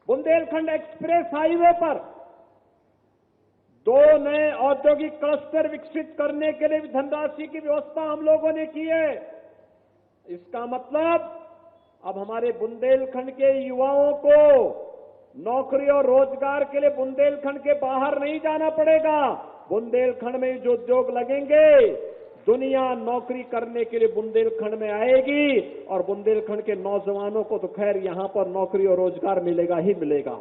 Bundelkhand express highway पर 2 नए औद्योगिक क्लस्टर विकसित करने के लिए भी धनराशि की व्यवस्था हम लोगों ने की है। इसका मतलब अब हमारे बुंदेलखंड के युवाओं को नौकरी और रोजगार के लिए बुंदेलखंड के बाहर नहीं जाना पड़ेगा। बुंदेलखंड में जो उद्योग लगेंगे, दुनिया नौकरी करने के लिए बुंदेलखंड में आएगी और बुंदेलखंड के नौजवानों को तो खैर यहां पर नौकरी और रोजगार मिलेगा ही मिलेगा।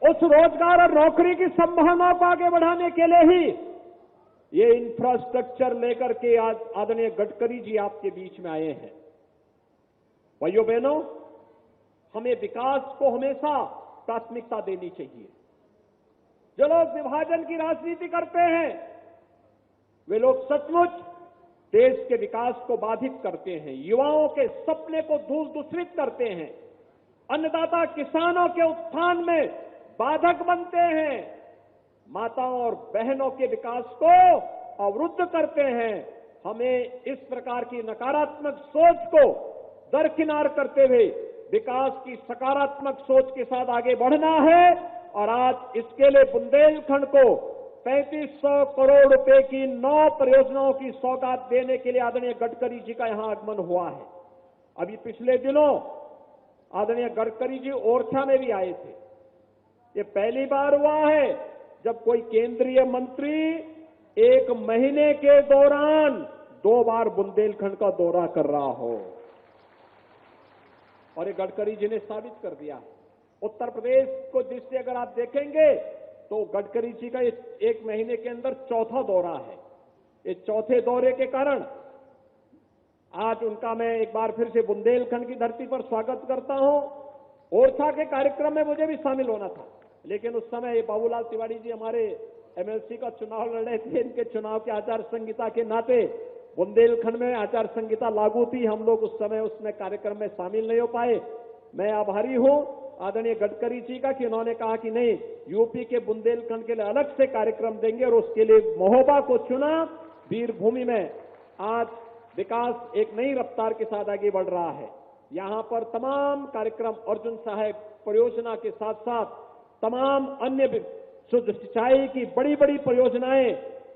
उस रोजगार और नौकरी की संभावनाओं को आगे बढ़ाने के लिए ही ये इंफ्रास्ट्रक्चर लेकर के आज आदरणीय गडकरी जी आपके बीच में आए हैं। भाइयों बहनों, हमें विकास को हमेशा प्राथमिकता देनी चाहिए। जो लोग विभाजन की राजनीति करते हैं, वे लोग सचमुच देश के विकास को बाधित करते हैं, युवाओं के सपने को दूषित करते हैं, अन्नदाता किसानों के उत्थान में बाधक बनते हैं, माताओं और बहनों के विकास को अवरुद्ध करते हैं। हमें इस प्रकार की नकारात्मक सोच को दरकिनार करते हुए विकास की सकारात्मक सोच के साथ आगे बढ़ना है और आज इसके लिए बुंदेलखंड को 3500 करोड़ रुपए की 9 परियोजनाओं की सौगात देने के लिए आदरणीय गडकरी जी का यहां आगमन हुआ है। अभी पिछले दिनों आदरणीय गडकरी जी ओरछा में भी आए थे। ये पहली बार हुआ है जब कोई केंद्रीय मंत्री 1 महीने के दौरान 2 बार बुंदेलखंड का दौरा कर रहा हो, और ये गडकरी जी ने साबित कर दिया। उत्तर प्रदेश को दृष्टि अगर आप देखेंगे तो गडकरी जी का 1 महीने के अंदर 4था दौरा है। इस 4थे दौरे के कारण आज उनका मैं एक बार फिर से बुंदेलखंड की धरती पर स्वागत करता हूं। ओरछा के कार्यक्रम में मुझे भी शामिल होना था, लेकिन उस समय बाबूलाल तिवारी जी हमारे एमएलसी का चुनाव लड़ रहे थे। इनके चुनाव के आचार संहिता के नाते बुंदेलखंड में आचार संहिता लागू थी, हम लोग उस समय उसमें कार्यक्रम में शामिल नहीं हो पाए। मैं आभारी हूं आदरणीय गडकरी जी का कि उन्होंने कहा कि नहीं, यूपी के बुंदेलखंड के लिए अलग से कार्यक्रम देंगे और उसके लिए महोबा को चुना। वीरभूमि में आज विकास एक नई रफ्तार के साथ आगे बढ़ रहा है। यहां पर तमाम कार्यक्रम अर्जुन सहायक परियोजना के साथ साथ तमाम अन्य शुद्ध सिंचाई की बड़ी बड़ी परियोजनाएं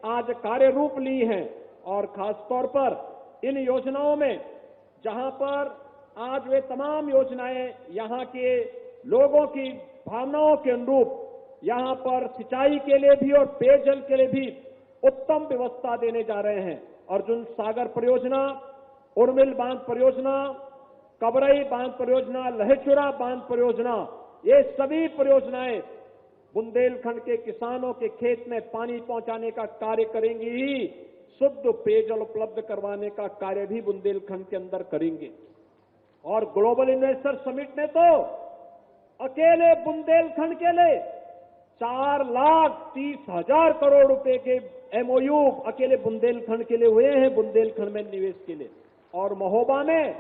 आज कार्य रूप ली हैं और खासतौर पर इन योजनाओं में जहां पर आज वे तमाम योजनाएं यहां के लोगों की भावनाओं के अनुरूप यहां पर सिंचाई के लिए भी और पेयजल के लिए भी उत्तम व्यवस्था देने जा रहे हैं। अर्जुन सागर परियोजना, उर्मिल बांध परियोजना, कबरई बांध परियोजना, लहेचुरा बांध परियोजना, ये सभी परियोजनाएं बुंदेलखंड के किसानों के खेत में पानी पहुंचाने का कार्य करेंगी ही शुद्ध पेयजल उपलब्ध करवाने का कार्य भी बुंदेलखंड के अंदर करेंगे। और ग्लोबल इन्वेस्टर समिट ने तो अकेले बुंदेलखंड के लिए 4,30,000 करोड़ रुपए के एमओयू अकेले बुंदेलखंड के लिए हुए हैं, बुंदेलखंड में निवेश के लिए। और महोबा में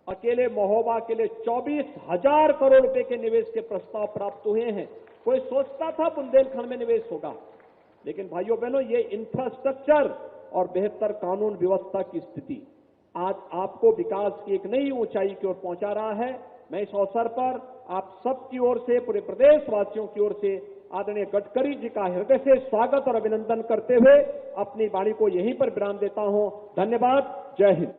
अकेले महोबा के लिए 24,000 करोड़ रुपए के निवेश के प्रस्ताव प्राप्त हुए हैं। कोई सोचता था बुंदेलखंड में निवेश होगा, लेकिन भाइयों बहनों, ये इंफ्रास्ट्रक्चर और बेहतर कानून व्यवस्था की स्थिति आज आपको विकास की एक नई ऊंचाई की ओर पहुंचा रहा है। मैं इस अवसर पर आप सबकी ओर से, पूरे प्रदेशवासियों की ओर से आदरणीय गडकरी जी का हृदय से स्वागत और अभिनंदन करते हुए अपनी वाणी को यहीं पर विराम देता हूं। धन्यवाद। जय हिंद।